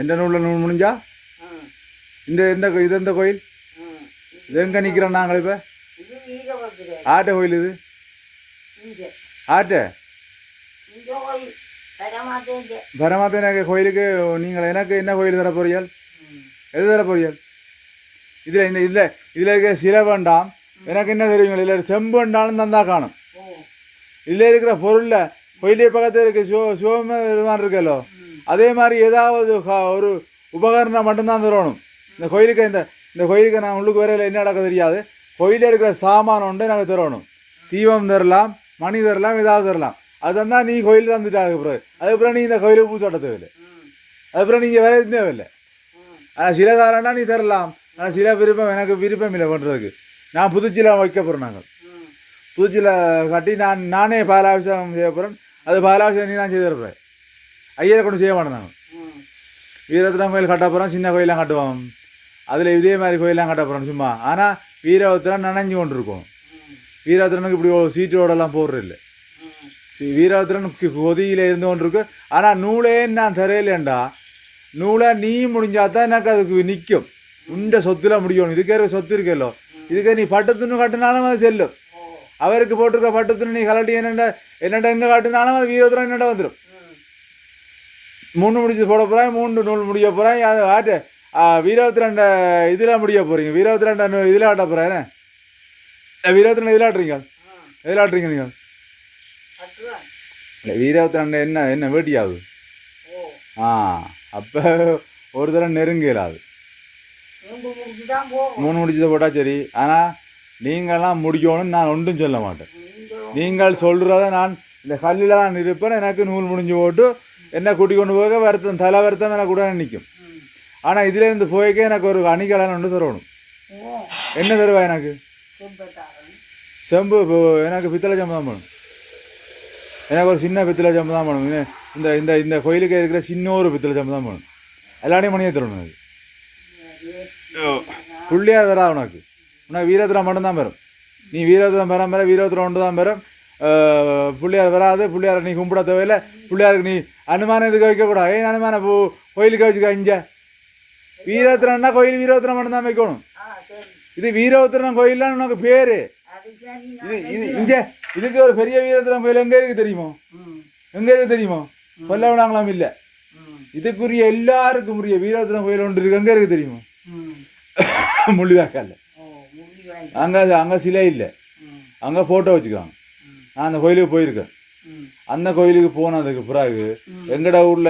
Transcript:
எந்த நூலில் நூல் முடிஞ்சா இந்த கோயில் இது எங்கே நிற்கிறோம் நாங்கள் இப்போ ஆட்ட கோயில் இது ஆட்ட பரமாத்தேன கோயிலுக்கு நீங்கள் எனக்கு என்ன கோயில் தர போறீர்கள் எது தர போறீர்கள் இதில் இருக்க சிலை வேண்டாம் எனக்கு என்ன தெரியுங்களா இதில் செம்பு வேண்டாலும் தந்தா காணும் இதில் இருக்கிற பொருளில் கோயிலே பக்கத்தில் இருக்க சிவபெருமான் இருக்கല്ലോ அதே மாதிரி ஏதாவது ஒரு உபகரணம் மட்டும்தான் தரணும் இந்த கோயிலுக்கு இந்த கோயிலுக்கு நான் உள்ளுக்கு வரையில் என்ன நடக்க தெரியாது கோயிலில் இருக்கிற சாமான் ஒன்று நாங்கள் தரணும் தீபம் தரலாம் மணி தரலாம் ஏதாவது தரலாம் அது தான் நீ கோயில் தந்துட்டு அதுக்கப்புறம் நீ இந்த கோயிலுக்கு பூச்சாட்ட தேவையில்லை அதுக்கப்புறம் நீங்கள் வேற எதுவும் தேவையில்லை ஆனால் சில தாரண்டா நீ தரலாம் ஆனால் சில விருப்பம் எனக்கு விருப்பம் இல்லை பண்ணுறதுக்கு நான் புதுச்சியில் வைக்க போகிறேன் நாங்கள் புதுச்சியில் கட்டி நானே பாலாபிஷேகம் செய்ய போகிறேன் அது பாலாபிஷேகம் நீ தான் செய்து தருப்பேன் ஐயரை கொண்டு செய்ய மாட்டேன் நாங்கள் வீரத்திரம் கோயில் கட்ட போகிறோம் சின்ன கோயிலாம் கட்டுவோம் அதில் இதே மாதிரி கோயிலாம் கட்ட போகிறோம் சும்மா ஆனால் வீரத்திரம் நனைஞ்சு கொண்டு இருக்கோம் வீரத்திரனுக்கு இப்படி சீட்டோடலாம் போடுறதில்லை வீரத்திரனுக்கு கொதியில் இருந்து கொண்டு இருக்கு ஆனால் நூலே நான் தரையிலேண்டா நூலை நீ முடிஞ்சாதான் எனக்கு அதுக்கு நிற்கும் உண்ட சொத்துல முடியணும் இதுக்கே சொத்து இருக்கല്ലോ இதுக்கே நீ பட்டுத்துன்னு கட்டினாலும் அது செல்லும் அவருக்கு போட்டிருக்க பட்டுத்துன்னு நீ கலட்டி என்னட்ட எங்கே காட்டினாலும் அது வீரத்திரம் என்னட்ட வந்துடும் 3 முடிச்சு போட போகிறேன் 3 நூல் முடிய போகிறேன் அது ஆட்டு வீரத்திரண்ட இதில் முடிய போகிறீங்க வீரத்திரண்ட இதில் ஆட்ட போகிறேன் வீரத்திரண்ட இதில் ஆட்டுறீங்க எதில் ஆட்டுறீங்க நீங்கள் இல்லை வீரத்திரண்ட என்ன வேட்டியாகுது அப்போ ஒரு தரம் நெருங்கலாது 3 முடிச்சதை போட்டால் சரி ஆனால் நீங்கள்லாம் முடிக்கணும்னு நான் ஒன்றும் சொல்ல மாட்டேன் நீங்கள் சொல்கிறத நான் இந்த கல்லில் தான் இருப்பேன் எனக்கு நூல் முடிஞ்சு போட்டு என்ன கூட்டி கொண்டு போக வருத்தம் தலை வருத்தம் எனக்கு கூட நிற்கும் ஆனால் இதிலேருந்து போய்க்க எனக்கு ஒரு அணிகலன் ஒன்று தரணும் என்ன தருவா எனக்கு செம்பு எனக்கு பித்தளை சம்பு தான் வேணும் எனக்கு ஒரு சின்ன பித்தளை சம்பு தான் வேணும் இந்த இந்த இந்த கோயிலுக்கு இருக்கிற சின்ன ஒரு பித்தளை சம்பு தான் வேணும் எல்லாரையும் மணியை தரணும் அது புள்ளியார் வரா உனக்கு வீரத்திரம் மட்டும்தான் வரும் நீ வீரத்திரம் பெற வீரத்திரம் ஒன்று தான் பெறும் பிள்ளையார் வராது பிள்ளையாரை நீ கும்பிட தேவையில்லை பிள்ளையாருக்கு நீ அனுமானம் இதுக்கு வைக்கக்கூடாது அனுமானம் கோயிலுக்கு வச்சுக்க இஞ்ச வீரத்திரம்னா கோயில் வீரத்திரம் மட்டும்தான் வைக்கணும் இது வீரத்திரம் கோயில்லாம் உனக்கு பேரு இது இங்க இதுக்கு ஒரு பெரிய வீரத்திரம் கோயில் எங்கே இருக்கு தெரியுமோ கொல்லவனாங்களாம் இல்லை இதுக்குரிய எல்லாருக்கும் உரிய வீரத்திரம் கோயில் ஒன்று இருக்கு எங்கே இருக்கு தெரியுமோ முள்ளிவாய்க்கால அங்கே சிலை இல்லை அங்கே ஃபோட்டோ வச்சுக்கிறாங்க நான் அந்த கோயிலுக்கு போயிருக்கேன் அந்த கோயிலுக்கு போனதுக்கு பிறகு எங்கட ஊரில்